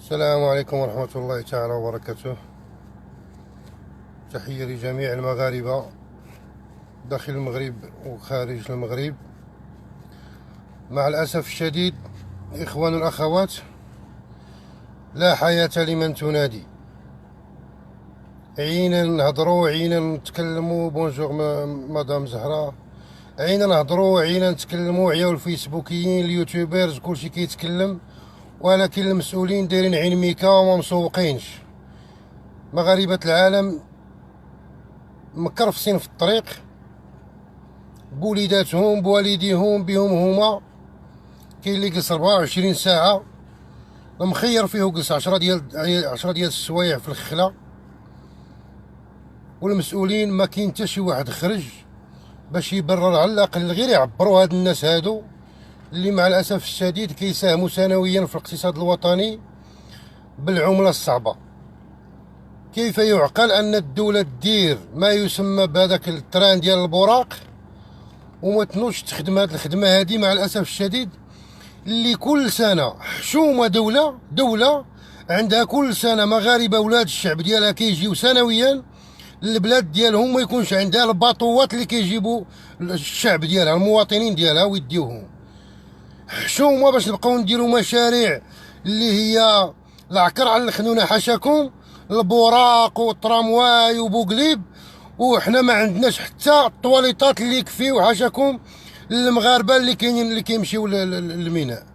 السلام عليكم ورحمة الله تعالى وبركاته. تحية لجميع المغاربة داخل المغرب وخارج المغرب. مع الأسف الشديد إخوان الأخوات، لا حياة لمن تنادي. عينا نهضروا، عينا نتكلموا. بونجور مدام زهرة. عينا نهضروا، عينا نتكلموا. عياو الفيسبوكيين اليوتيوبرز كلشي كيتكلم، ولكن المسؤولين دايرين عين ميكا وما مسوقينش. مغاربة العالم مكرفسين في الطريق بوليداتهم بوالديهم بهم هما. كاين اللي جلس 24 ساعة مخير فيه جلس 10 ديال السوايع في الخلا، والمسؤولين ما كاين حتى شي واحد خرج باش يبرر، على الاقل غير يعبروا هاد الناس هادو اللي مع الاسف الشديد كيساهموا سنويا في الاقتصاد الوطني بالعملة الصعبة. كيف يعقل ان الدولة دير ما يسمى بهذاك التران ديال البراق وما تنوش تخدم هاد الخدمة هادي؟ مع الاسف الشديد اللي كل سنة حشومة دولة عندها كل سنة مغاربة ولاد الشعب ديالها كيجيو سنويا للبلاد ديالهم، ما يكونش عندها الباطوات اللي كيجيبوا الشعب ديالها المواطنين ديالها ويديوهم. حشومة باش نبقاو نديرو مشاريع اللي هي العكر على الخنونة حاشاكم، البوراق والترامواي وبوقليب، وحنا ما عندناش حتى الطواليطات اللي يكفيو حاشاكم المغاربه اللي كاينين اللي كيمشيو للميناء.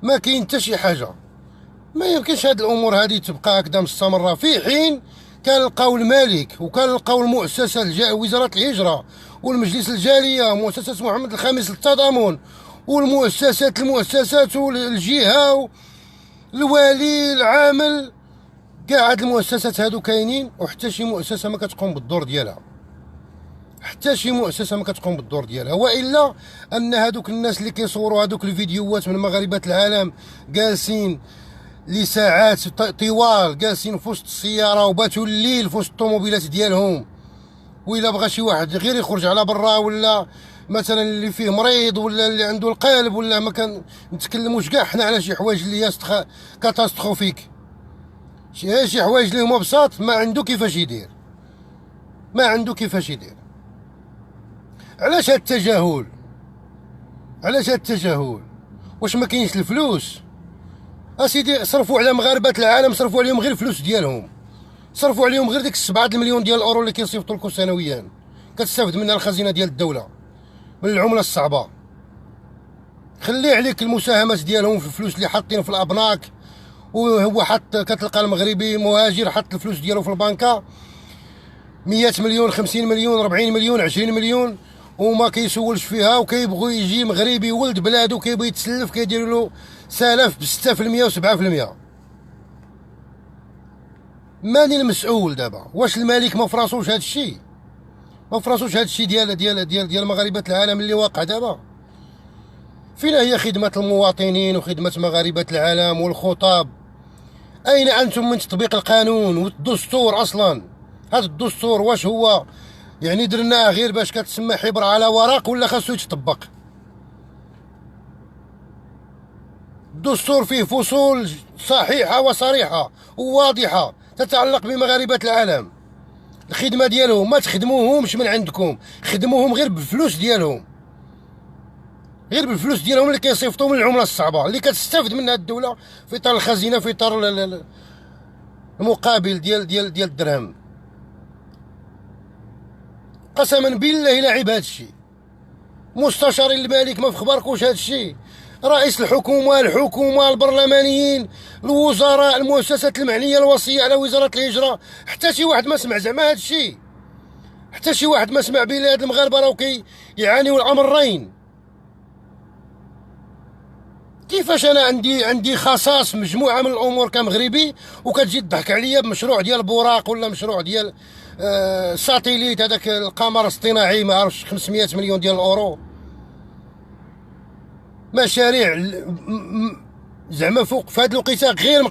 ما كاين حتى شي حاجه. ما يمكنش هاد الامور هذه تبقى هكذا مستمره، في حين كنلقاو الملك وكنلقاو المؤسسه وزاره الهجره والمجلس الجاليه ومؤسسه محمد الخامس للتضامن المؤسسات والجهه الوالي العامل، كاع هاد المؤسسات هادو كاينين وحتى شي مؤسسه ما كتقوم بالدور ديالها. والا ان هادوك الناس اللي كيصوروا هادوك الفيديوهات من مغاربه العالم جالسين لساعات طوال، جالسين في وسط السياره وباتوا الليل في وسط الطوموبيلات ديالهم، وإلا بغى شي واحد غير يخرج على برا، ولا مثلا اللي فيه مريض ولا اللي عنده القلب، ولا ما كنتكلموش كاع حنا على شي حوايج اللي هي كاتاستروفيك، شي حوايج اللي هما بساط ما عنده كيفاش يدير. علاش هاد التجاهل؟ واش ما كاينش الفلوس؟ اسيدي صرفوا على مغاربه العالم، صرفوا عليهم غير الفلوس ديالهم، صرفوا عليهم غير ديك 7 المليون ديال الاورو اللي كيصيفطوا لكم سنويا كتستافد منها الخزينه ديال الدوله من العمله الصعبه. خلي عليك المساهمات ديالهم في الفلوس اللي حاطين في الابناك، وهو حط كتلقى المغربي مهاجر حط الفلوس ديالو في البنكه 100 مليون 50 مليون 40 مليون 20 مليون وما كيسولش فيها، وكيبغوا يجي مغربي ولد بلادو كيبغي يتسلف كيديروا له سالف ب 6% و 7%. ماني المسؤول دابا؟ واش الملك ما فراسوش هذا الشيء؟ ديال مغاربه العالم اللي واقع دابا؟ فين هي خدمه المواطنين وخدمه مغاربه العالم والخطاب؟ اين انتم من تطبيق القانون والدستور اصلا؟ هذا الدستور واش هو يعني درناه غير باش كتسمى حبر على ورق، ولا خاصو يتطبق؟ الدستور فيه فصول صحيحه وصريحه وواضحه تتعلق بمغاربه العالم. الخدمه ديالهم ما تخدموهمش من عندكم، خدموهم غير بالفلوس ديالهم، اللي كيصيفطوا من العمله الصعبه اللي كتستافد منها الدوله في اطار الخزينه، في اطار المقابل ديال الدرهم. قسما بالله لا عيب هذا الشيء. مستشار الملك ما في خباركوش هذا الشيء؟ رئيس الحكومه البرلمانيين الوزراء المؤسسات المعنيه الوصيه على وزاره الهجره، حتى شي واحد ما سمع زعما هذا الشيء؟ حتى شي واحد ما سمع بلاد المغاربه راهو كيعانيو الامرين؟ كيفاش انا عندي خصاص مجموعه من الامور كمغربي وكتجي تضحك عليا بمشروع ديال بوراق ولا مشروع ديال ساتيليت، هذاك القمر الاصطناعي ما عرفتش 500 مليون ديال الاورو؟ مشاريع زعما فوق في هذه الوقيته غير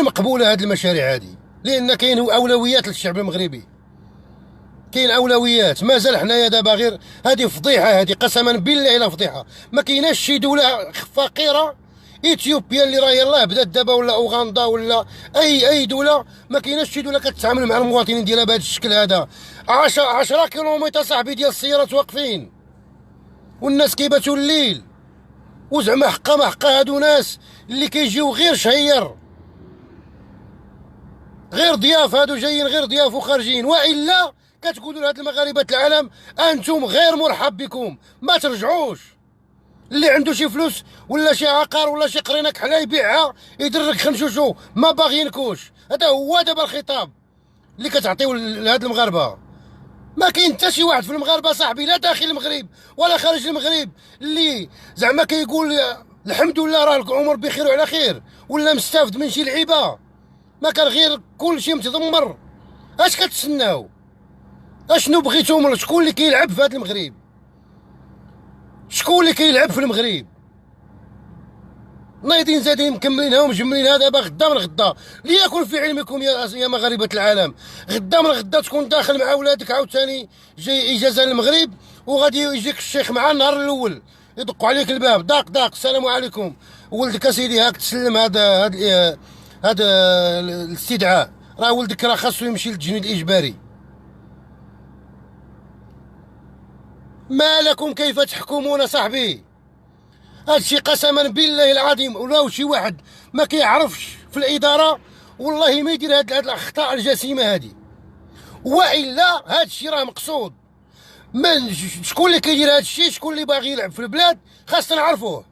مقبوله هذه المشاريع هذه، لان كاين اولويات للشعب المغربي، كاين اولويات. مازال حنايا دابا غير هذه فضيحه، هذه قسما بالله الا فضيحه. ما كايناش شي دوله فقيره اثيوبيا اللي راه يلاه بدات دابا، ولا اوغندا، ولا اي دوله، ما كايناش شي دوله كتتعامل مع المواطنين ديالها بهذا الشكل هذا. 10 كيلومتر صاحبي ديال السيارات واقفين والناس كيباتوا الليل، وزعما حقا ما حقا هادو ناس اللي كيجيو غير شهير، غير ضياف، هادو جايين غير ضياف وخارجين. والا كتقولوا لهاد المغاربه العالم انتم غير مرحب بكم، ما ترجعوش. اللي عنده شي فلوس ولا شي عقار ولا شي قرينه كحله يبيعها يدرك خنشوشو، ما باغيينكوش. هذا هو دابا الخطاب اللي كتعطيو لهاد المغاربه. ما كاين حتى شي واحد في المغاربه صاحبي، لا داخل المغرب ولا خارج المغرب، اللي زعما كيقول الحمد لله راه الامور بخير وعلى خير، ولا مستافد من شي لعيبه. ما كان غير كلشي متدمر. اش كتسناو؟ اشنو بغيتو؟ شكون اللي كيلعب في هذا المغرب؟ شكون اللي كيلعب في المغرب؟ نايضين زادين مكملينها ومجملينها دابا غدا من غدا. ليكن في علمكم يا مغاربه العالم، غدا من غدا تكون داخل مع ولادك عاوتاني جاي اجازه للمغرب، وغادي يجيك الشيخ مع النهار الاول يدقوا عليك الباب، داق السلام عليكم ولدك اسيدي هاك تسلم هذا الاستدعاء، راه ولدك راه خاصو يمشي للتجنيد الاجباري. ما لكم كيف تحكمون صاحبي؟ هادشي قسما بالله العظيم ولاو شي واحد ما كيعرفش في الاداره والله ما يدير هاد الاخطاء الجسيمه هادي. والا هادشي راه مقصود. من شكون اللي كيدير هادشي؟ شكون اللي باغي يلعب في البلاد؟ خاصنا نعرفوه.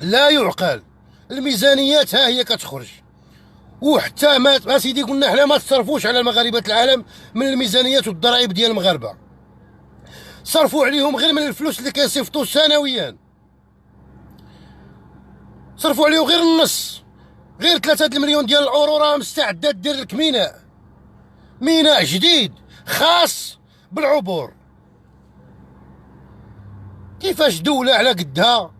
لا يعقل. الميزانيات ها هي كتخرج، وحتى ما سيدي قلنا حنا ما تصرفوش على المغاربه العالم من الميزانيات والضرائب ديال المغاربه، صرفوا عليهم غير من الفلوس اللي كيصيفطوا سنويا، صرفوا عليهم غير النص. غير 3 المليون ديال الاورو راه مستعده دير لك ميناء جديد خاص بالعبور. كيفاش دوله على قدها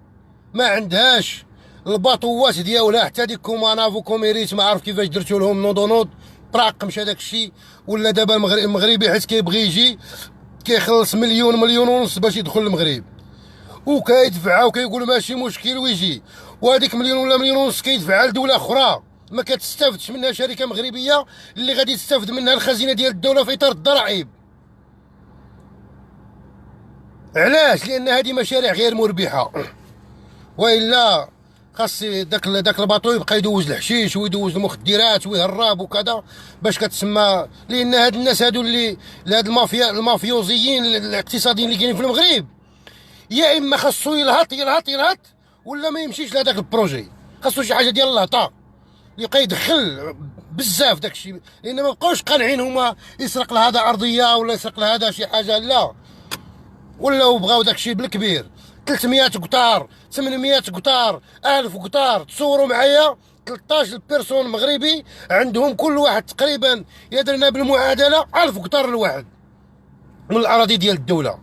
ما عندهاش الباطوات ديالها؟ حتى ديك كوماناف وكوميريت ما عارف كيفاش درتو لهم نوض طراقمش هذاك الشيء. ولا دابا المغربي حيت كيبغي يجي كيخلص مليون ونص باش يدخل المغرب، وكيدفعها وكيقول ماشي مشكل ويجي، وهذيك مليون ولا مليون ونص كيدفعها لدوله اخرى ما كتستافدش منها شركه مغربيه اللي غادي تستافد منها الخزينه ديال الدوله في اطار الضرائب. علاش؟ لان هذه مشاريع غير مربحه. والا خاص داك الباطو يبقى يدوز الحشيش ويدوز المخدرات ويهرب وكذا باش كتسمى. لان هاد الناس هادو اللي هاد المافيوزيين الاقتصاديين اللي كاينين في المغرب، يا اما خاصو يلهط ولا ما يمشيش لهداك البروجي. خاصو شي حاجه ديال اللهطه يبقى يدخل بزاف داكشي، لان ما بقاوش قانعين هما يسرق لهذا ارضيه ولا يسرق لهذا شي حاجه، لا ولاو بغاو داكشي بالكبير. 300 قطار 800 قطار 1000 قطار. تصوروا معايا 13 بيرسون مغربي عندهم كل واحد تقريبا يدرنا بالمعادله 1000 قطار الواحد من الاراضي ديال الدوله.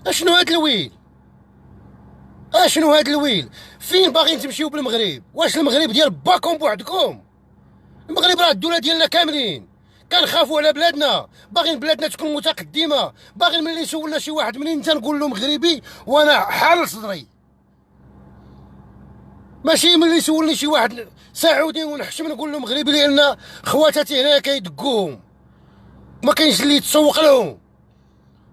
اشنو هاد الويل؟ اشنو هاد الويل؟ فين باغيين تمشيو بالمغرب؟ واش المغرب ديال باكم بوحدكم؟ المغرب راه الدوله ديالنا كاملين. كنخافوا على بلادنا، باغيين بلادنا تكون متقدمه، باغيين ملي يسولنا شي واحد منين تنقول له مغربي وانا حال صدري. ماشي ملي يسولني شي واحد سعودي ونحشم نقول له مغربي، لان خواتاتي هنايا كيدقوهم ما كاينش اللي يتسوق لهم.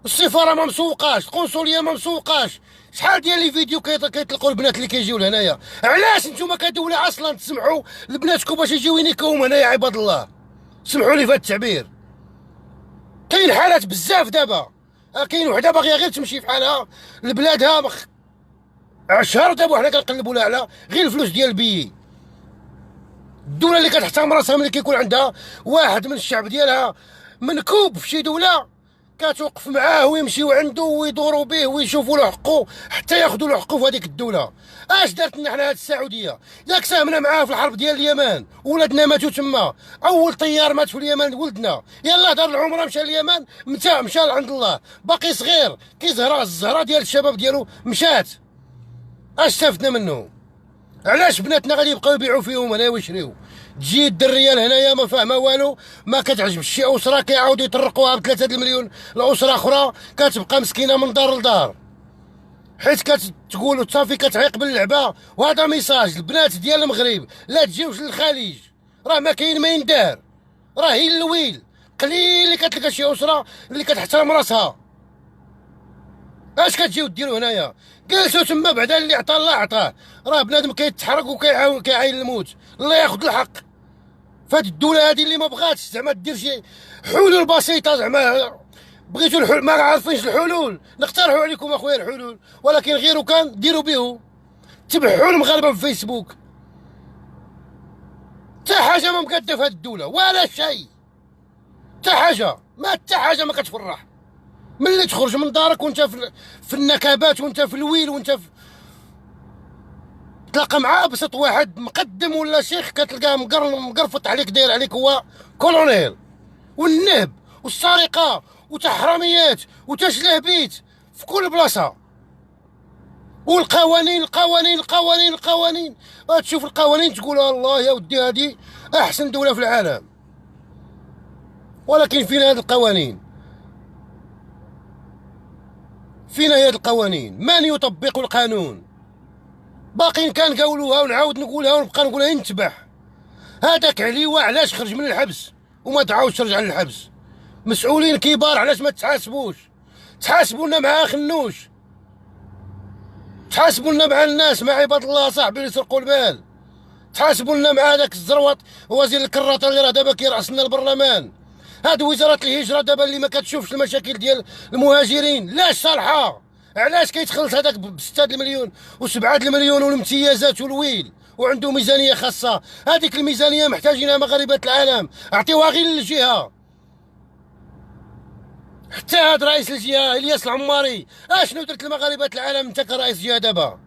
السفاره ما مسوقاش، القنصليه ما مسوقاش. شحال ديال لي فيديو كيطلقوا البنات اللي كيجيو لهنايا. علاش نتوما كدوله اصلا تسمحوا لبناتكم باش يجيو ينيكوهم هنايا؟ عباد الله سمحوا لي في هذا التعبير. كاين حالات بزاف دابا، كاين وحده باغيه غير تمشي في حالها لبلادها عشر دابا وحنا كنقلبوا لها على غير الفلوس ديال البيي. الدوله اللي كتحترم راسها ملي كيكون عندها واحد من الشعب ديالها منكوب في شي دوله كتوقف معاه ويمشيو عنده ويدوروا به ويشوفوا له حقه حتى ياخذوا له حقه في هذيك الدوله. اش دارت لنا حنا هاد السعوديه؟ ياك ساهمنا معاه في الحرب ديال اليمن، ولادنا ماتوا تما. اول طيار مات في اليمن ولدنا، يلاه دار العمره مشى اليمن، مشى لعند الله، باقي صغير كيزهر الزهره ديال الشباب ديالو مشات. اش استفدنا منه؟ علاش بناتنا غادي يبقاو يبيعوا فيهم هنا ويشريو؟ تجي الدريه لهنايا ما فاهمه والو، ما كتعجبش شي اسره كيعاودوا يطرقوها ب3 المليون لاسره اخرى، كتبقى مسكينه من دار لدار، حيت كتقولوا صافي كتعيق باللعبه. وهذا ميساج البنات ديال المغرب، لا تجيوش للخليج، راه ما كاين ما يندار، راه هي الويل قليل اللي كتلقى شي اسره اللي كتحترم راسها. اش كتجيو ديروا هنايا؟ جلسوا تما بعدا اللي عطا الله عطاه، راه بنادم كيتحرك وكيعاين الموت، الله ياخذ الحق. فهاد الدوله هادي اللي ما بغاتش زعما دير شي حلول بسيطه، زعما بغيتوا الحلول ما عارفينش الحلول، نقترحوا عليكم اخويا الحلول، ولكن غيروا كان ديروا بيهم، تبعوا المغاربه في فيسبوك. حتى حاجه ما مقاده في هاد الدوله ولا شيء، حتى حاجه ما كتفرح. ملي تخرج من دارك وانت في النكبات، وانت في الويل، وانت في تلاقى مع ابسط واحد مقدم ولا شيخ كتلقاه مقرفط عليك، داير عليك هو كولونيل، والنهب والسرقه وتحرميات وتشلهبيت في كل بلاصه. والقوانين القوانين القوانين القوانين، تشوف القوانين تقول الله يا ودي هذه احسن دوله في العالم، ولكن فين هذه القوانين؟ فين هي القوانين؟ من يطبق القانون؟ باقيين كنقولوها ونعاود نقولها ونبقى نقولها ينتبح. هذاك عليوه علاش خرج من الحبس وما تعاودش ترجع للحبس؟ مسؤولين كبار علاش ما تحاسبوش؟ تحاسبوا لنا مع خنوش، تحاسبوا لنا مع الناس، مع عباد الله صاحبي اللي يسرقوا المال، تحاسبوا لنا مع هذاك الزروط وزير الكراطه اللي راه دابا كيرأس لنا البرلمان. هاد وزاره الهجره دابا اللي ما كتشوفش المشاكل ديال المهاجرين، لاش صالحه؟ علاش كيتخلص هذاك ب6 المليون و7 المليون والامتيازات والويل وعنده ميزانيه خاصه؟ هذيك الميزانيه محتاجينها مغاربه العالم، اعطيوها غير للجهه. حتى هاد رئيس الجهه الياس العماري اشنو درت لمغاربه العالم انت كرئيس جهه دابا؟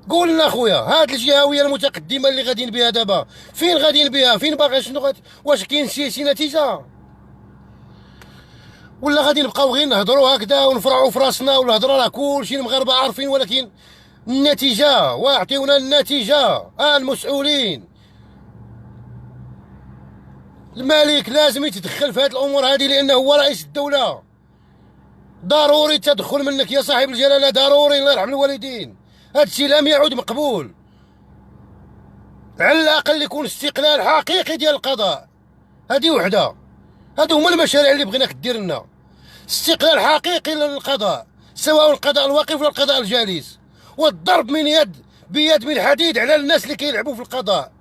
قول لنا خويا، هاد الجهويه المتقدمه اللي غاديين بها دابا فين غاديين بها؟ فين باغي شنو واش كاين شي نتيجه؟ ولا غادي نبقاو غير نهضروا هكذا ونفرعوا في راسنا والهضره راه كلشي المغاربه عارفين، ولكن النتيجه واعطيونا النتيجه. المسؤولين، الملك لازم يتدخل في هذه الامور هذه لانه هو رئيس الدوله، ضروري التدخل منك يا صاحب الجلاله، ضروري، الله يرحم الوالدين. هذا الشيء لم يعد مقبول، على الاقل يكون استقلال حقيقي ديال القضاء. هذه وحده، هادو هما المشاريع اللي بغيناك دير لنا، استقلال حقيقي للقضاء، سواء القضاء الواقف ولا القضاء الجالس، والضرب من يد بيد من حديد على الناس اللي كيلعبوا في القضاء.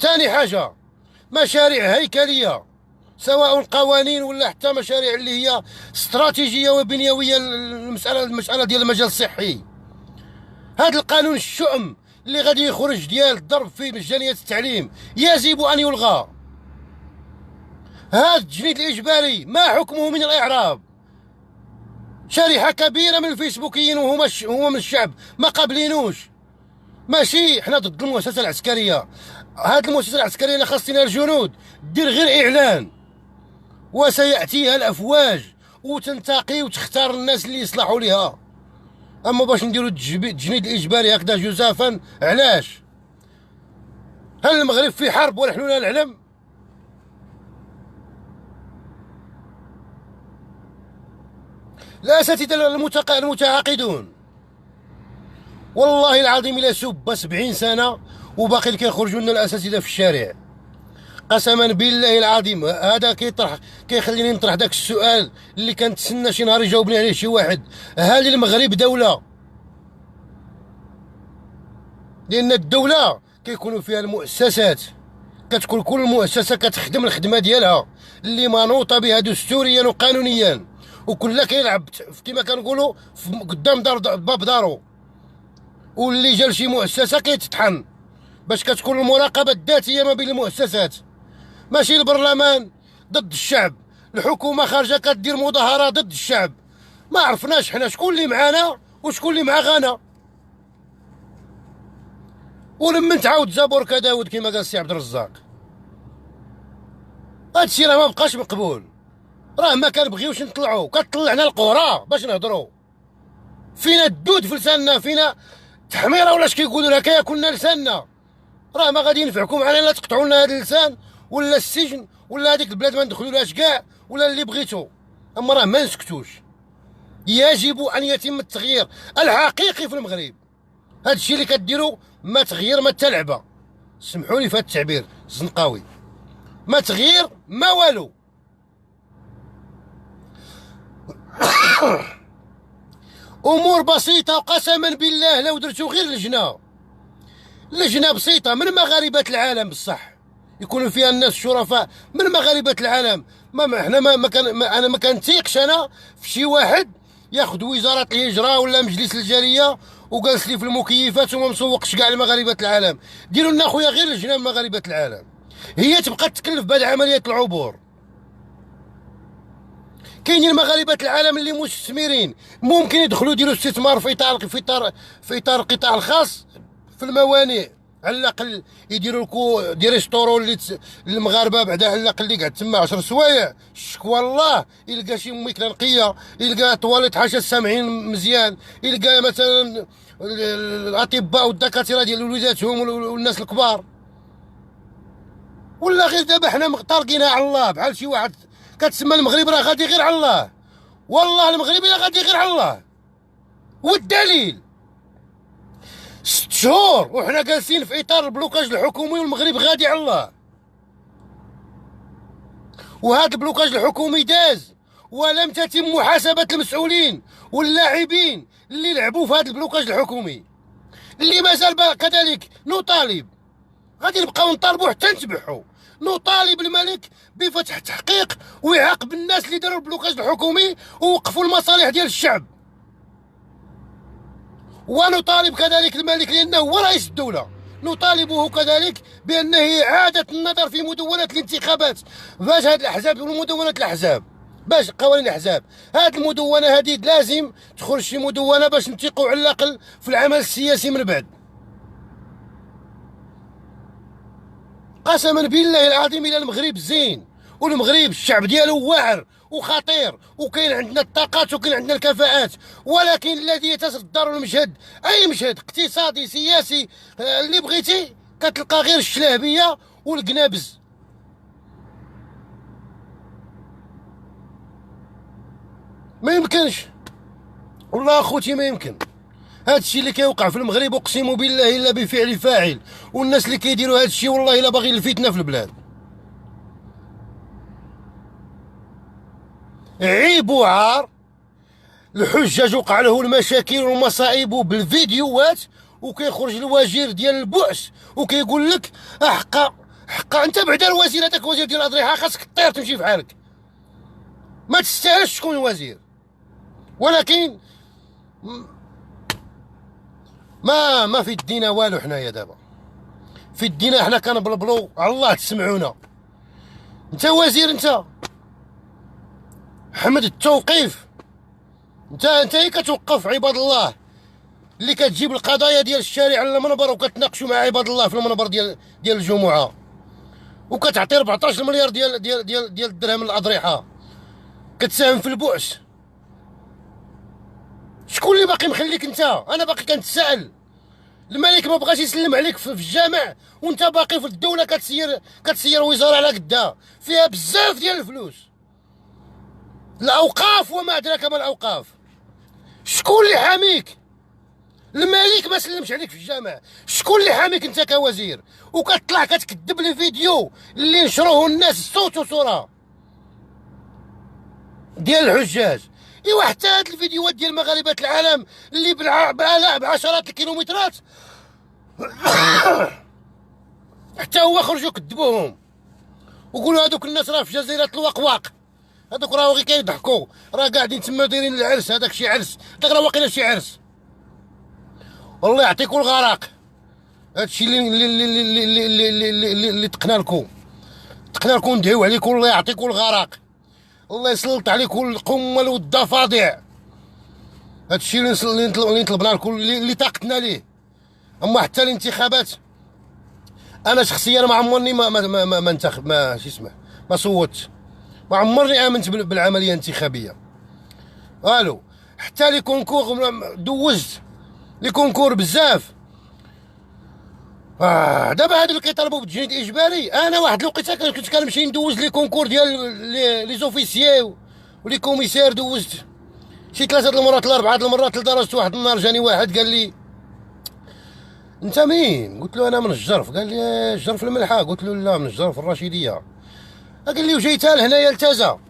ثاني حاجه مشاريع هيكليه، سواء قوانين ولا حتى مشاريع اللي هي استراتيجيه وبنيويه، المساله ديال المجال الصحي. هذا القانون الشؤم اللي غادي يخرج ديال الضرب في مجانيه التعليم يجب ان يلغى. هذا التجنيد الاجباري ما حكمه من الاعراب؟ شريحه كبيره من الفيسبوكيين وهما من الشعب ما قابلينوش. ماشي حنا ضد المؤسسه العسكريه، هذه المؤسسه العسكريه خاصنا الجنود دير غير اعلان وسياتيها الافواج وتنتقي وتختار الناس اللي يصلحوا لها. اما باش نديروا التجنيد الاجباري هكذا جزافا، علاش؟ هل المغرب في حرب ونحن لا نعلم؟ الاساتذه المتعاقدون والله العظيم الا سب 70 سنه وباقي كيخرجوا لنا الاساتذه في الشارع. قسما بالله العظيم هذا كيخليني نطرح داك السؤال اللي كنتسنى شي نهار يجاوبني عليه شي واحد: هل المغرب دوله؟ لان الدوله كيكونوا فيها المؤسسات، كتكون كل مؤسسه كتخدم الخدمه ديالها اللي منوطه بها دستوريا وقانونيا، وكلها كيلعب كما كنقولوا قدام باب دارو، واللي جا لشي مؤسسه كيتطحن باش كتكون المراقبه الذاتيه ما بين المؤسسات. ماشي البرلمان ضد الشعب، الحكومه خارجه كدير مظاهره ضد الشعب، ما عرفناش حنا شكون اللي معانا وشكون اللي مع غانا. ولما تعاود زبور كداود كما قال السي عبد الرزاق، هادشي راه ما بقاش مقبول، راه ما كنبغيوش نطلعوا، كطلعنا القرى باش نهضروا. فينا الدود في لساننا، فينا التحميره ولا اش كيقولوا لها كياكلنا لساننا، راه ما غادي ينفعكم معنا لا تقطعوا لنا هذا اللسان ولا السجن ولا هذيك البلاد ما ندخلوا لهاش كاع ولا اللي بغيتو، اما راه ما نسكتوش. يجب ان يتم التغيير الحقيقي في المغرب. هذا الشيء اللي كديروا ما تغيير ما حتى لعبه، سمحوا لي في هذا التعبير الزنقاوي، ما تغيير ما والو. امور بسيطه قسما بالله لو درتو غير لجنه بسيطه من مغاربه العالم بصح يكونوا فيها الناس شرفاء من مغاربه العالم. ما احنا انا ما كنتيقش انا في شي واحد ياخذ وزاره الهجره ولا مجلس الجاليه وجالس لي في المكيفات وما مسوقش كاع لمغاربه العالم. ديروا لنا خويا غير لجنه من مغاربه العالم هي تبقى تكلف بهاد عمليات العبور. كاينين مغاربه العالم اللي مستثمرين ممكن يدخلوا يديروا استثمار في اطار القطاع الخاص في الموانئ، على الاقل يديروا لكم دي ريستورون اللي المغاربه بعدا على الاقل اللي قاعد تما 10 سوايع شكوى الله يلقى شي ميكله نقيه، يلقى طواليت حاشا السامعين مزيان، يلقى مثلا الاطباء والدكاتره ديال وليداتهم والناس الكبار. ولا غير دابا حنا طارقينها على الله بحال شي واحد كتسمى المغرب راه غادي غير على الله. والله المغرب راه غادي غير على الله، والدليل 6 شهور وحنا جالسين في اطار البلوكاج الحكومي والمغرب غادي على الله. وهذا البلوكاج الحكومي داز ولم تتم محاسبه المسؤولين واللاعبين اللي لعبوا في هذا البلوكاج الحكومي اللي مازال كذلك نطالب. غادي نبقاو نطالبوا حتى نتبعوا، نطالب الملك بفتح تحقيق ويعاقب الناس اللي داروا البلوكاج الحكومي ووقفوا المصالح ديال الشعب. ونطالب كذلك الملك لانه هو رئيس الدوله، نطالبه كذلك بانه اعاده النظر في مدونه الانتخابات باش هاد الاحزاب ومدونه الاحزاب باش قوانين الاحزاب. هاد المدونه هذه لازم تخرج شي مدونه باش نتيقوا على الاقل في العمل السياسي من بعد. قسما بالله العظيم الى المغرب زين، والمغرب الشعب ديالو واعر وخطير وكاين عندنا الطاقات وكاين عندنا الكفاءات، ولكن الذي يتصدر المشهد اي مشهد اقتصادي سياسي اللي بغيتي كتلقى غير الشلهبيه والقنابز. ما يمكنش والله اخوتي ما يمكن. هذا الشيء اللي كيوقع في المغرب اقسم بالله الا بفعل فاعل، والناس اللي كيديروا هذا الشيء والله الا باغي الفتنه في البلاد. عيب وعار. الحجاج وقع له المشاكل والمصائب بالفيديوهات وكيخرج الوزير ديال البؤس وكيقول لك حقا انت بعدا الوزير هذاك الوزير ديال الاضرحه خاصك طير تمشي في حالك، ما تستاهلش تكون وزير. ولكن ما في الدين والو. حنايا دابا في الدين احنا كنبلبلو على الله تسمعونا. انت وزير، انت حمد التوقيف، انت هي كتوقف عباد الله اللي كتجيب القضايا ديال الشارع على المنبر وكتناقشوا مع عباد الله في المنبر ديال الجمعه وكتعطي 14 مليار ديال الدرهم للاضرحه، كتساهم في البؤس. شكون اللي باقي مخليك انت؟ انا باقي كنتسائل. الملك ما بغاش يسلم عليك في الجامع وانت باقي في الدوله كتسير وزاره على قدها فيها بزاف ديال الفلوس، الاوقاف وما ادراك ما الاوقاف. شكون اللي حاميك؟ الملك ما سلمش عليك في الجامع، شكون اللي حاميك انت كوزير؟ وكتطلع كتكذب لي فيديو اللي نشروه الناس صوت وصوره ديال الحجاج. ايوا حتى هاد الفيديوهات ديال مغاربه العالم اللي بالاف بعشرات الكيلومترات حتى هو خرجوا كذبوهم وقولوا هذوك الناس راه في جزيره الوقواق، هذوك راه غير كيضحكوا، راه قاعدين تما دايرين العرس، هذاك شي عرس، هذاك راه واقيلا شي عرس. والله يعطيكم الغراق. هادشي اللي تقنا لكم ندعيو عليكم، الله يعطيكم الغراق، الله يسلط عليكم القمل والضفادع. هادشي اللي طلبنا لكم اللي طاقتنا ليه. اما حتى الانتخابات انا شخصيا ما عمرني ما انتخب، ما شي اسمه ما صوتش، ما عمرني امنت بالعمليه الانتخابيه والو. حتى لي كونكور دوزت لي كونكور بزاف. دابا هادو اللي كيطالبوا بالتجنيد الاجباري، انا واحد الوقيته كنت كنمشي ندوز لي كونكور ديال لي زوفيسيي ولي كوميسير، دوزت شي 3 المرات ل 4 المرات، لدرجه واحد النهار جاني واحد قال لي انت مين؟ قلت له انا من الجرف. قال لي الجرف الملحه؟ قلت له لا، من الجرف الرشيديه. قال لي وجيت لهنايا لتازا؟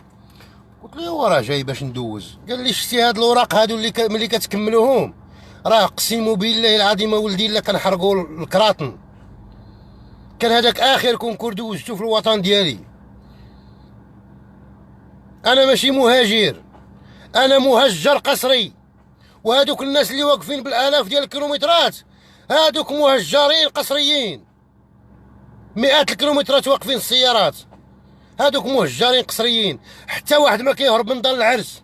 قلت له وراه جاي باش ندوز. قال لي شتي هاد الاوراق هادو اللي ملي كتكملوهم راه اقسم بالله العظيم ولدي الا كنحرقوا الكراطن. كان هذاك اخر كونكور دوزتو في الوطن ديالي. انا ماشي مهاجر، انا مهجر قسري. وهادوك الناس اللي واقفين بالالاف ديال الكيلومترات هادوك مهجرين قسريين، مئات الكيلومترات واقفين السيارات، هادوك مهجرين قسريين. حتى واحد ما كيهرب من دار العرس،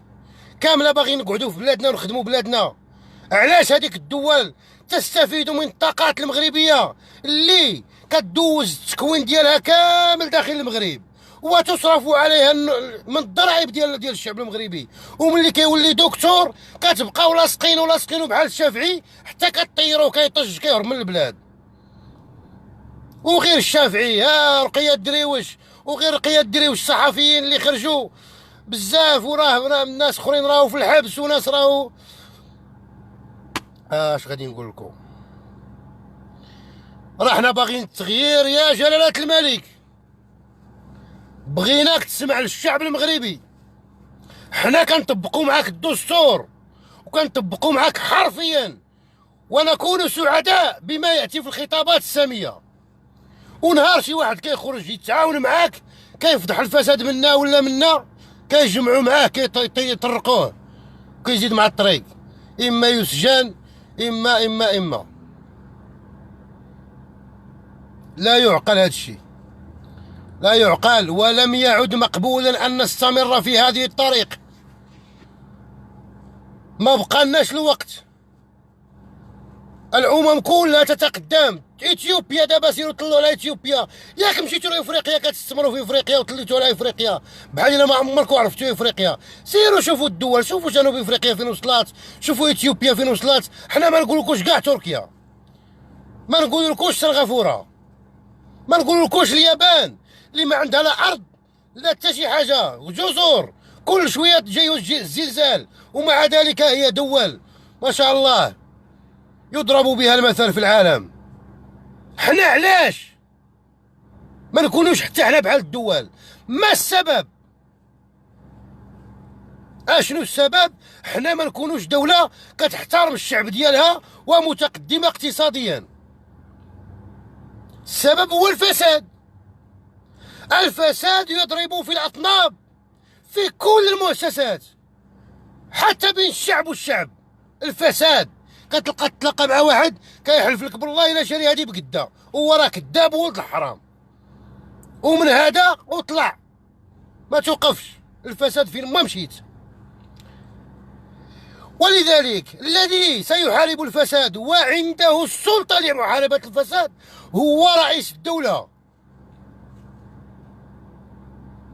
كامله باغيين نقعدوا في بلادنا ونخدموا بلادنا. علاش هذيك الدول تستفيد من الطاقات المغربيه اللي كدوز التكوين ديالها كامل داخل المغرب، وتصرفوا عليها من الضرائب ديال الشعب المغربي، وملي كيولي دكتور كتبقاو لاصقينو بحال الشافعي حتى كطيروه كيطج كيهرب من البلاد. وغير الشافعي، رقيه الدريوش، وغير رقيه الدريوش الصحفيين اللي خرجوا بزاف، وراه الناس اخرين راهو في الحبس، وناس راهو اش غادي نقول لكم. راه حنا باغيين التغيير يا جلاله الملك، بغيناك تسمع للشعب المغربي. حنا كنطبقوا معاك الدستور وكنطبقوا معاك حرفيا، ونكون سعداء بما ياتي في الخطابات الساميه. ونهار شي واحد كيخرج يتعاون معاك كيفضح الفساد منا ولا منا، كيجمعوا معاه كيطرقوه كيزيد مع الطريق، اما يسجن اما لا يعقل هذا الشيء، لا يعقل، ولم يعد مقبولا ان نستمر في هذه الطريق. ما بقالناش الوقت، الامم كلها تتقدم. اثيوبيا دابا سيروا طلعوا على اثيوبيا، ياك مشيتوا لافريقيا كتستمروا في افريقيا وطليتوا على افريقيا بحال الا ما عمركم عرفتوا افريقيا. سيروا شوفوا الدول، شوفوا جنوب افريقيا فين وصلات، شوفوا اثيوبيا فين وصلات. حنا ما نقولكوش كاع تركيا، ما نقولكوش سنغافوره، ما نقولكوش اليابان اللي ما عندها لا ارض لا حتى شي حاجه، وجزر كل شويه جايو الزلزال، ومع ذلك هي دول ما شاء الله يضرب بها المثل في العالم. حنا علاش ما نكونوش حتى حنا بحال الدول؟ ما السبب؟ اشنو السبب؟ حنا ما نكونوش دولة كتحترم الشعب ديالها ومتقدمة اقتصاديا. السبب هو الفساد. الفساد يضرب في الأطناب في كل المؤسسات، حتى بين الشعب والشعب. الفساد تلقى مع واحد كيحلف لك بالله الا شاري هادي بقدا، هو راه كذاب وولد الحرام، ومن هذا وطلع. ما توقفش الفساد فين ما مشيت. ولذلك الذي سيحارب الفساد وعنده السلطة لمحاربة الفساد هو رئيس الدولة.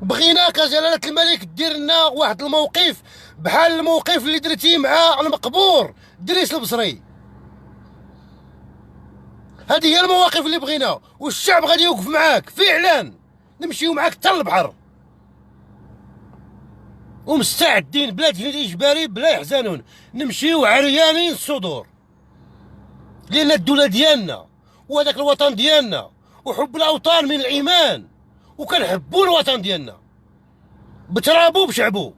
بغيناك جلالة الملك دير لنا واحد الموقف بحال الموقف اللي درتيه مع المقبور دريس البصري. هذه هي المواقف اللي بغينا، والشعب غادي يوقف معاك فعلا. نمشيو معاك حتى للبحر ومستعدين بلا تجنيد اجباري بلا يحزنون، نمشيو عريانين الصدور، لان الدوله ديالنا وهذاك الوطن ديالنا، وحب الاوطان من الايمان، وكنحبوا الوطن ديالنا بترابو بشعبو.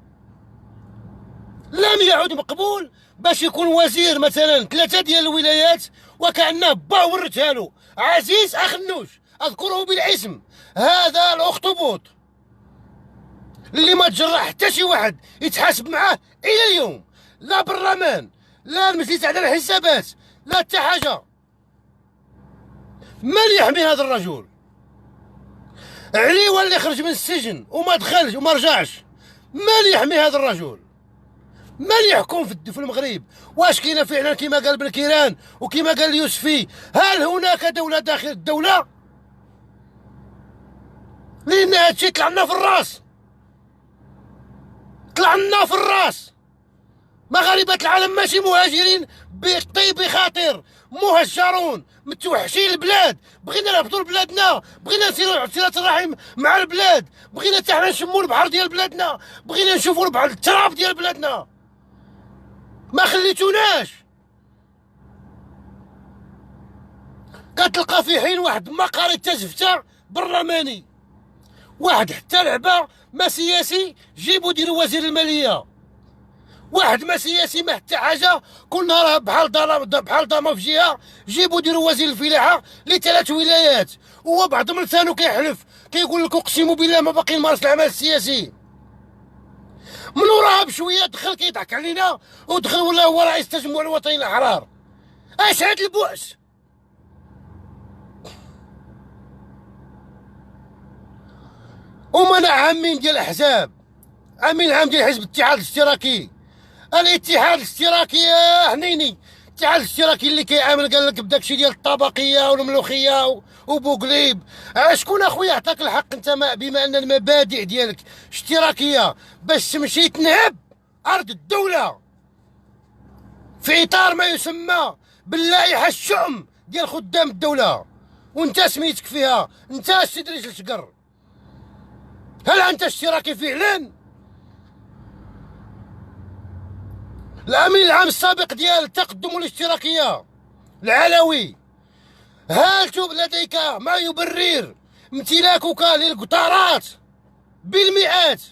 لم يعد مقبول باش يكون وزير مثلا 3 ديال الولايات وكأنه با ورثها له عزيز اخنوش، اذكره بالاسم، هذا الاخطبوط اللي ما تجرح حتى شي واحد يتحاسب معاه الى اليوم، لا برلمان لا المجلس على الحسابات لا حتى حاجه. من يحمي هذا الرجل؟ علي واللي خرج من السجن وما دخلش وما رجعش، من يحمي هذا الرجل؟ من يحكم في المغرب؟ واش كاينه فعلا كما قال بن كيران وكما قال اليوسفي؟ هل هناك دوله داخل الدوله؟ لان هادشي طلع لنا في الراس، طلع لنا في الراس. مغاربة العالم ماشي مهاجرين بالطيب خاطر، مهجرون متوحشين البلاد. بغينا نهبطوا لبلادنا، بغينا نسيروا صلة الرحم مع البلاد، بغينا حتى حنا نشموا البحر ديال بلادنا، بغينا نشوفوا البحر التراب ديال بلادنا، ما خليتوناش. كتلقى في حين واحد مقالة تزفتة برلماني، واحد حتى لعبة ما سياسي جيبوا ديروا وزير المالية، واحد ما سياسي ما حتى حاجه، كل نهار بحال ضامه في جهه جيبوا ديروا وزير الفلاحه لثلاث ولايات، هو بعض من لسانو كيحلف كيقول لك اقسم بالله ما باقي نمارس العمل السياسي. من وراها بشويه دخل كيضحك علينا ودخل ولا هو رئيس تجمع الوطنيين الاحرار. اش هاد البؤس؟ ومن عامين ديال الاحزاب، عامين عام ديال حزب الاتحاد الاشتراكي. الاتحاد الاشتراكي يا حنيني، الاتحاد الاشتراكي اللي كيعامل قال لك بداك الشيء ديال الطبقيه والملوخيه وبوقليب. شكون اخويا عطاك الحق انت بما ان المبادئ ديالك اشتراكيه باش تمشي تنهب ارض الدوله في اطار ما يسمى باللائحه الشؤم ديال خدام الدوله، وانت سميتك فيها انت السي دريس الشقر؟ هل انت اشتراكي فعلا؟ الامين العام السابق ديال التقدم والاشتراكيه العلوي، هل لديك ما يبرر امتلاكك للقطارات بالمئات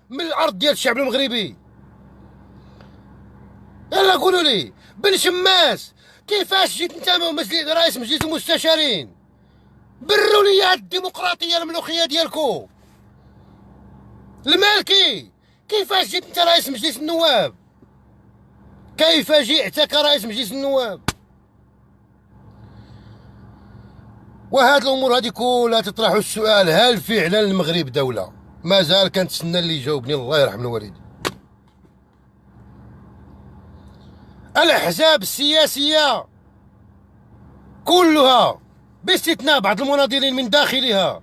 من الارض ديال الشعب المغربي؟ يلا قولوا لي بن شماس، كيفاش جيت انت رئيس مجلس المستشارين؟ بروا لي هاد الديمقراطيه الملوخيه ديالكو. المالكي، كيفاش جيت انت رئيس مجلس النواب؟ كيف جئت كرئيس مجلس النواب؟ وهاد الامور هذه كلها تطرح السؤال، هل فعلا المغرب دوله؟ مازال كنتسنى اللي يجاوبني، الله يرحم الوالد. الاحزاب السياسيه كلها باستثناء بعض المناضلين من داخلها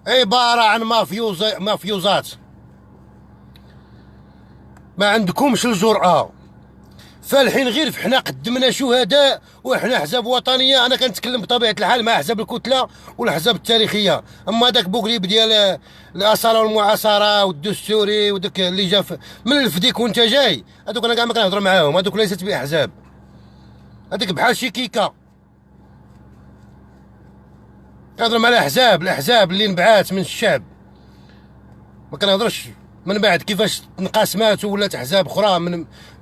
عباره عن مافيوزات. ما عندكمش الجرأه. فالحين غير حنا قدمنا شهداء وحنا احزاب وطنيه، انا كنتكلم بطبيعه الحال مع احزاب الكتله والاحزاب التاريخيه. اما داك بوكليب ديال الاصاله والمعاصره والدستوري وداك اللي جا من الفديك وانت جاي، هذوك انا كاع ما كنهضر معاهم، هذوك ليست باحزاب، هذيك بحال شي كيكه. كنهضر مع الاحزاب اللي نبعات من الشعب، ما كنهضرش من بعد كيفاش انقسمات ولات احزاب اخرى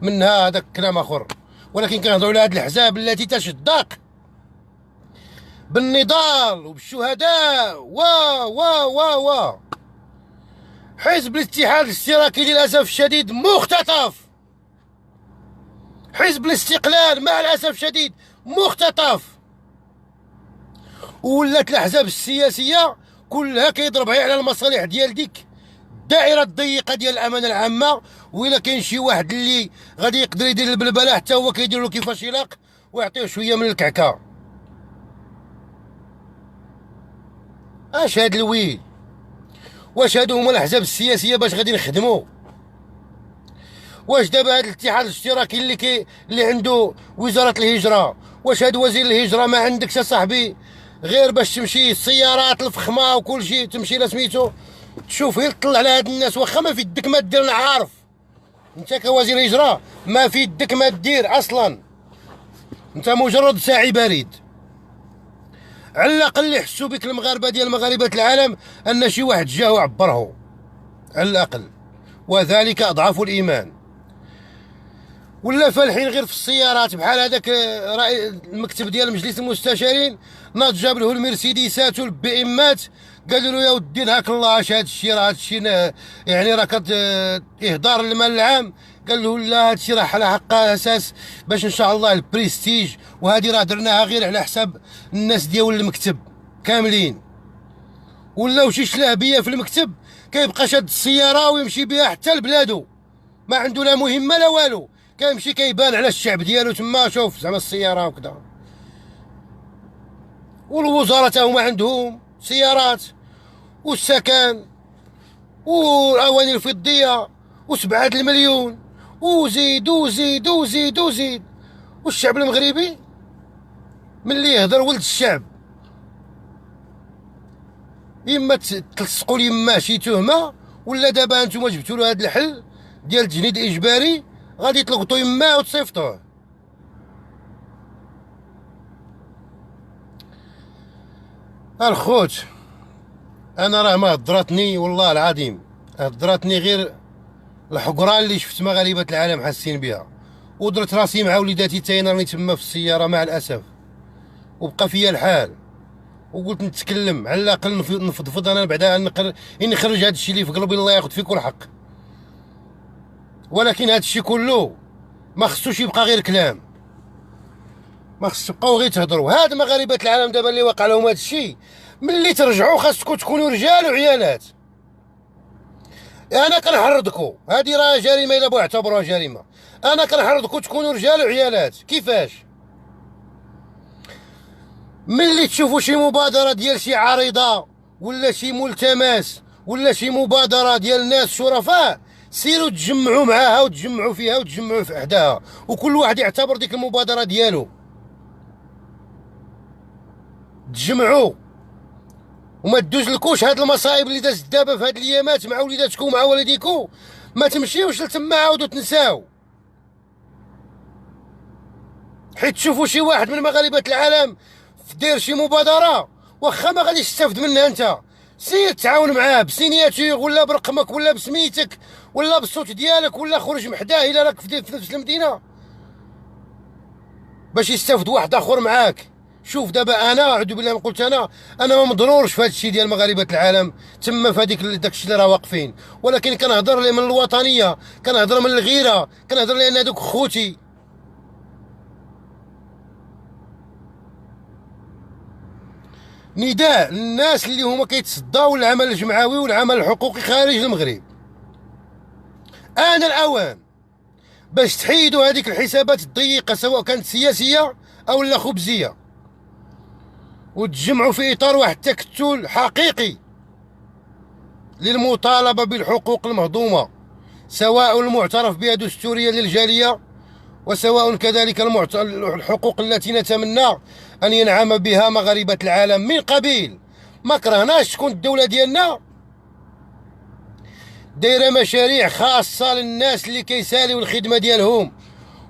منها هذاك كلام اخر، ولكن كنهضروا على هذه الاحزاب التي تشدق بالنضال وبالشهداء و و و و حزب الاتحاد الاشتراكي للاسف الشديد مختطف، حزب الاستقلال مع الاسف الشديد مختطف، ولات الاحزاب السياسيه كلها كيضرب على المصالح ديال ديك الدائره الضيقه ديال الامانه العامه. وإلا كاين شي واحد اللي غادي يقدر يدير البلبله حتى هو كيدير له كيفاش يلاق ويعطيه شويه من الكعكه. اش هاد الويل؟ واش هادو هما الاحزاب السياسيه باش غادي نخدموا؟ واش دابا هاد الاتحاد الاشتراكي اللي عنده وزاره الهجره، واش هاد وزير الهجره ما عندكش صاحبي غير باش تمشي السيارات الفخمه وكل شيء تمشي لسميتو تشوف غير تطلع على هاد الناس؟ واخا ما في يدك ما دير، انا عارف انت كوزير هجره ما في يدك ما دير اصلا، انت مجرد ساعي بريد. على الاقل اللي يحسوا بك المغاربه ديال مغاربه العالم ان شي واحد جا وعبره على الاقل، وذلك اضعاف الايمان. ولا فالحين غير في السيارات بحال هذاك المكتب ديال مجلس المستشارين ناض جاب له المرسيدسات والبي امات، قالوا له يا ودي نهاك الله اش هذا الشيء، راه هذا الشيء يعني راه اهدار المال العام. قال له لا، هذا الشيء راه على حق اساس باش ان شاء الله البريستيج، وهذه راه درناها غير على حساب الناس ديال المكتب كاملين. ولاو شي شلابيه في المكتب كيبقى شاد السياره ويمشي بها حتى لبلادو، ما عنده لا مهمه لا والو، كيمشي كيبان على الشعب ديالو تما شوف زعما السياره وكذا. والوزاره هما عندهم سيارات والسكن والاواني الفضيه و7 المليون وزيد وزيد وزيد وزيد. والشعب المغربي ملي يهضر ولد الشعب اما تلصقوا لي ما شي تهمه، ولا دابا انتم جبتوا له هذا الحل ديال التجنيد الاجباري غادي تلقطوا يماه وتصيفطوه. الخوت انا راه ما هضرتني والله العظيم، هضرتني غير الحقران اللي شفت مغاربه العالم حاسين بها، ودرت راسي مع وليداتي تاين راني تما في السياره مع الاسف، وبقى فيا الحال. وقلت نتكلم على الاقل نفضفض انا بعدا نخرج هذا الشيء اللي في قلبي، الله ياخذ فيكم الحق. ولكن هذا الشيء كله ما خصوش يبقى غير كلام، ما خصش تبقاو غير تهضروا. هاد مغاربه العالم دابا اللي واقع لهم هذا الشيء، ملي ترجعوا خاصكم تكونوا رجال وعيالات. انا كنحرضكم، هذه راه جريمه الا بغيتوا اعتبروها جريمه، انا كنحرضكم تكونوا رجال وعيالات. كيفاش؟ ملي تشوفوا شي مبادره ديال شي عارضه ولا شي ملتمس ولا شي مبادره ديال ناس شرفاء، سيروا تجمعوا معاها وتجمعوا فيها وتجمعوا في حداها، وكل واحد يعتبر ديك المبادره ديالو. تجمعوا وما تدوز لكوش هاد المصايب اللي دازت دابا في هاد الايامات مع وليداتكم ومع والديكم. ما تمشيوش لتما عاودوا تنساو، حيت تشوفوا شي واحد من مغاربه العالم داير شي مبادره واخا ما غاديش تستافد منها، انت سير تعاون معاه بسينياتور ولا برقمك ولا بسميتك ولا بالصوت ديالك، ولا خرج محداه الا راك في نفس المدينه باش يستافد واحد اخر معاك. شوف دابا انا اعوذ بالله ما قلت، انا ما مضرورش في هذا الشيء ديال مغاربه العالم تما في هذيك داك الشيء اللي راه واقفين، ولكن كنهضر لي من الوطنيه، كنهضر من الغيره، كنهضر لان هذوك خوتي. نداء للناس اللي هما كيتصداو للعمل الجمعوي والعمل الحقوقي خارج المغرب، آن الأوان باش تحيدوا هذيك الحسابات الضيقة سواء كانت سياسية أو لا خبزية، وتجمعوا في إطار واحد التكتل حقيقي للمطالبة بالحقوق المهضومة، سواء المعترف بها دستوريا للجالية، وسواء كذلك الحقوق التي نتمنى أن ينعم بها مغاربة العالم من قبيل. ما كرهناش تكون الدولة ديالنا دايرة مشاريع خاصة للناس اللي كيساليو الخدمة ديالهم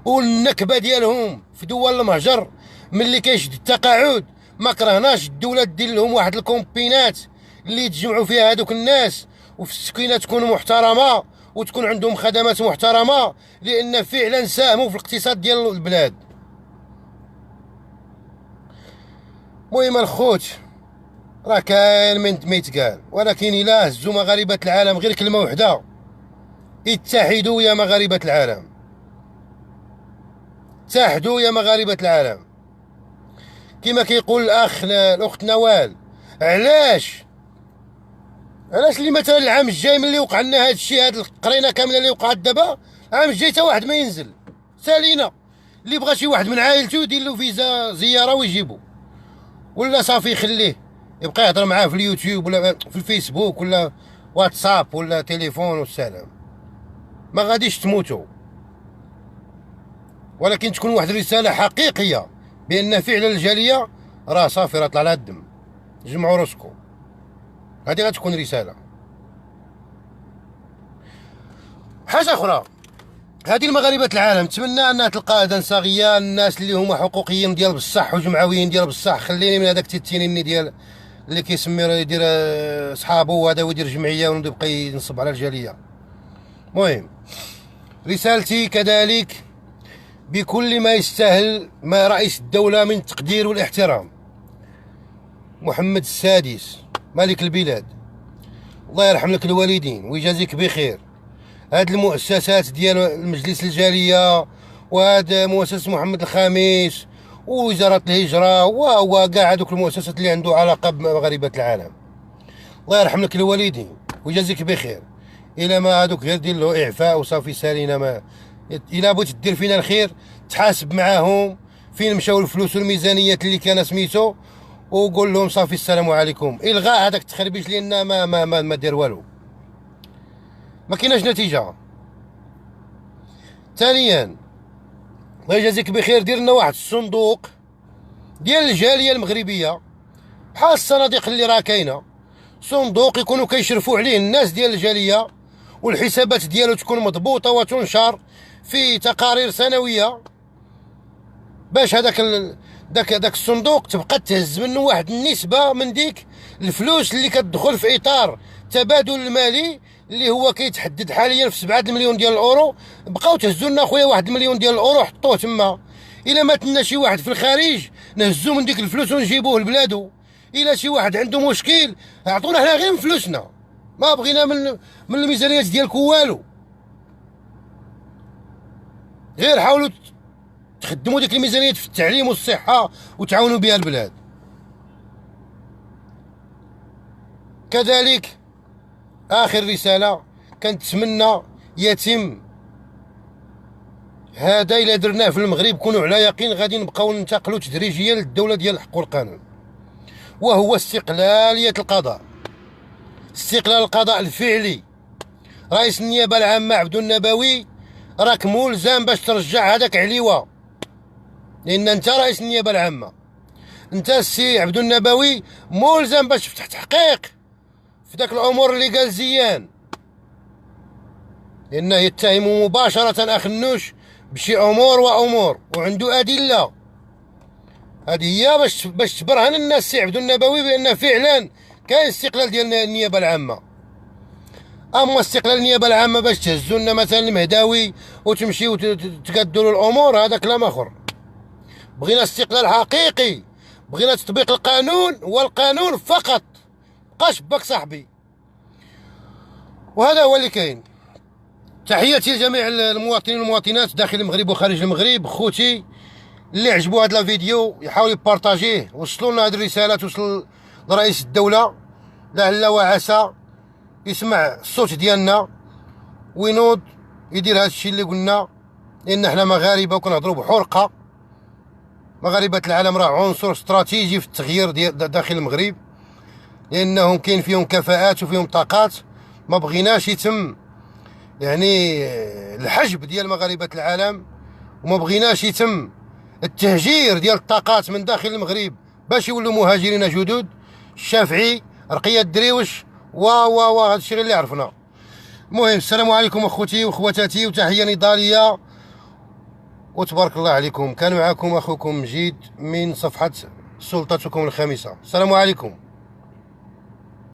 والنكبة ديالهم في دول المهجر ملي كيشد التقاعد. ما كرهناش الدولة دير لهم واحد الكومبينات اللي يتجمعوا فيها هذوك الناس، وفي السكينة تكون محترمة وتكون عندهم خدمات محترمة، لأن فعلا ساهموا في الاقتصاد ديال البلاد. المهم الخوت راه كاين من ما يتقال، ولكن الا هزوا مغاربة العالم غير كلمة وحدة: اتحدوا يا مغاربة العالم، اتحدوا يا مغاربة العالم. كما كيقول الاخت نوال، علاش اللي مثلا العام الجاي ملي وقع لنا هذا الشيء، هذه القرينه كامله اللي وقعت دابا، العام الجاي حتى واحد ما ينزل سالينا. اللي بغى شي واحد من عائلته يدير له فيزا زياره ويجيبو، ولا صافي يخليه يبقى يهضر معاه في اليوتيوب ولا في الفيسبوك ولا واتساب ولا تليفون والسلام. ما غاديش تموتوا، ولكن تكون واحد الرساله حقيقيه بان فعلا الجاليه راه صافي راه طلع لها الدم، جمعوا راسكم. هذه غتكون رساله. حاجه اخرى، هذه المغاربه العالم نتمنى انها تلقى اذان صاغيه الناس اللي هما حقوقيين ديال بصح وجمعويين ديال بصح. خليني من هذاك التينيني ديال اللي كيسمي يدير صحابه وهذا ويدير جمعيه ويبقى ينصب على الجاليه. المهم رسالتي كذلك بكل ما يستاهل ما رئيس الدوله من التقدير والاحترام، محمد السادس ملك البلاد، الله يرحم لك الوالدين ويجازيك بخير. هاد المؤسسات ديال المجلس الجاليه وهاد مؤسسه محمد الخامس ووزاره الهجره وكاع هذوك المؤسسات اللي عنده علاقه بمغاربه العالم، الله يرحم لك الوالدين ويجازيك بخير. الا ما هذوك غير دير له اعفاء وصافي سالينا. ما الا بغيت دير فينا الخير تحاسب معاهم فين مشاو الفلوس والميزانيات اللي كان سميتو، وقول لهم صافي السلام عليكم، الغاء هذاك التخربيش لان ما دير والو، ما كايناش نتيجه. ثانيا الله يجازيك بخير، دير لنا واحد الصندوق ديال الجاليه المغربيه بحال الصناديق اللي راه كاينه، صندوق يكونوا كيشرفوا عليه الناس ديال الجاليه، والحسابات ديالو تكون مضبوطه وتنشر في تقارير سنويه، باش داك الصندوق تبقى تهز منه واحد النسبه من ديك الفلوس اللي كتدخل في اطار التبادل المالي اللي هو كيتحدد حاليا في 7 مليون ديال الاورو. بقاو تهزوا لنا خويا 1 مليون ديال الاورو حطوه تما، الا مات لنا شي واحد في الخارج نهزو من ديك الفلوس ونجيبوه لبلادو. الا شي واحد عنده مشكل اعطونا حنا غير من فلوسنا، ما بغينا من الميزانيات ديالكم والو. غير حاولوا تخدموا ديك الميزانيات في التعليم والصحه وتعاونوا بها البلاد. كذلك اخر رساله كنتمنى يتم هذا، الا درناه في المغرب كونوا على يقين غادي نبقاو ننتقلوا تدريجيا للدوله ديال الحق والقانون، وهو استقلاليه القضاء، استقلال القضاء الفعلي. رئيس النيابه العامه عبد النبوي راك ملزم باش ترجع هذاك عليوه، لان انت رئيس النيابه العامه، انت السي عبد النبوي ملزم باش تفتح تحقيق في داك الامور اللي قال زيان، لانه يتهم مباشره اخ النوش بشي امور وعنده ادله. هذه هي باش تبرهن الناس السي عبد النبوي بان فعلا كاين استقلال ديال النيابه العامه. اما استقلال النيابه العامه باش تهزوا لنا مثلا المهداوي وتمشيو تقادوا الامور، هذا كلام اخر. بغينا استقلال حقيقي، بغينا تطبيق القانون والقانون فقط، مابقاش باك صاحبي. وهذا هو اللي كاين. تحياتي لجميع المواطنين والمواطنات داخل المغرب وخارج المغرب. خوتي اللي عجبوا هذا الفيديو يحاول يبارطاجيه، وصلوا لنا هذه الرساله توصل لرئيس الدوله لعل وعسى يسمع الصوت ديالنا وينوض يدير هذا الشيء اللي قلنا، لان احنا مغاربه وكنهضروا بحرقه. مغاربه العالم راه عنصر استراتيجي في التغيير داخل المغرب، لانهم كاين فيهم كفاءات وفيهم طاقات. ما بغيناش يتم يعني الحجب ديال مغاربه العالم، وما بغيناش يتم التهجير ديال الطاقات من داخل المغرب باش يولوا مهاجرين جدد. الشافعي، رقيه الدريوش، هذا الشيء اللي عرفنا. المهم السلام عليكم اخوتي واخواتاتي، وتحيه نضاليه وتبارك الله عليكم. كان معكم اخوكم مجيد من صفحه سلطتكم الخامسه. السلام عليكم.